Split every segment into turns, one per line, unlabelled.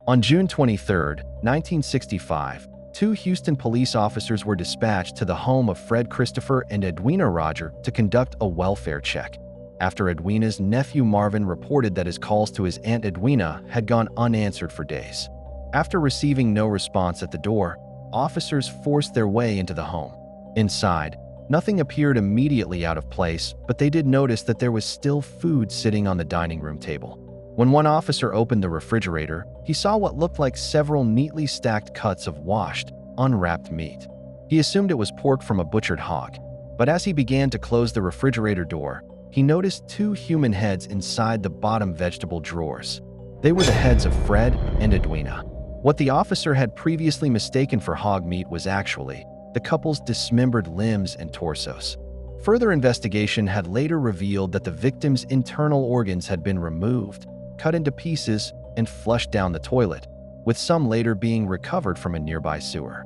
On June 23, 1965, two Houston police officers were dispatched to the home of Fred Christopher and Edwina Roger to conduct a welfare check, after Edwina's nephew Marvin reported that his calls to his aunt Edwina had gone unanswered for days. After receiving no response at the door, officers forced their way into the home. Inside, nothing appeared immediately out of place, but they did notice that there was still food sitting on the dining room table. When one officer opened the refrigerator, he saw what looked like several neatly stacked cuts of washed, unwrapped meat. He assumed it was pork from a butchered hog, but as he began to close the refrigerator door, he noticed two human heads inside the bottom vegetable drawers. They were the heads of Fred and Edwina. What the officer had previously mistaken for hog meat was actually the couple's dismembered limbs and torsos. Further investigation had later revealed that the victims' internal organs had been removed, cut into pieces, and flushed down the toilet, with some later being recovered from a nearby sewer.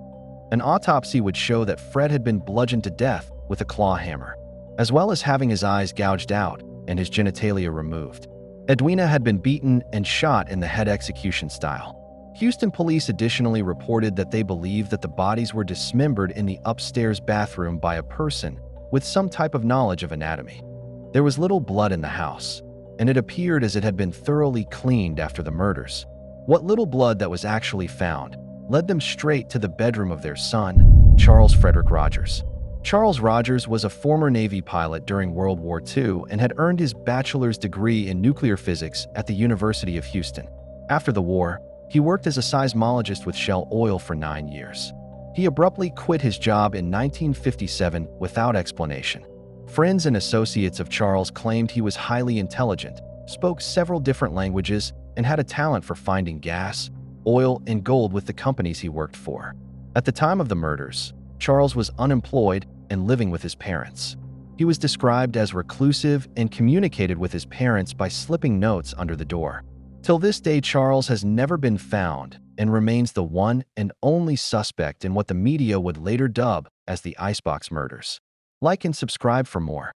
An autopsy would show that Fred had been bludgeoned to death with a claw hammer, as well as having his eyes gouged out and his genitalia removed. Edwina had been beaten and shot in the head execution style. Houston police additionally reported that they believed that the bodies were dismembered in the upstairs bathroom by a person with some type of knowledge of anatomy. There was little blood in the house, and it appeared as it had been thoroughly cleaned after the murders. What little blood that was actually found led them straight to the bedroom of their son, Charles Frederick Rogers. Charles Rogers was a former Navy pilot during World War II and had earned his bachelor's degree in nuclear physics at the University of Houston. After the war, he worked as a seismologist with Shell Oil for 9 years. He abruptly quit his job in 1957 without explanation. Friends and associates of Charles claimed he was highly intelligent, spoke several different languages, and had a talent for finding gas, oil, and gold with the companies he worked for. At the time of the murders, Charles was unemployed and living with his parents. He was described as reclusive and communicated with his parents by slipping notes under the door. Till this day, Charles has never been found and remains the one and only suspect in what the media would later dub as the Icebox Murders. Like and subscribe for more.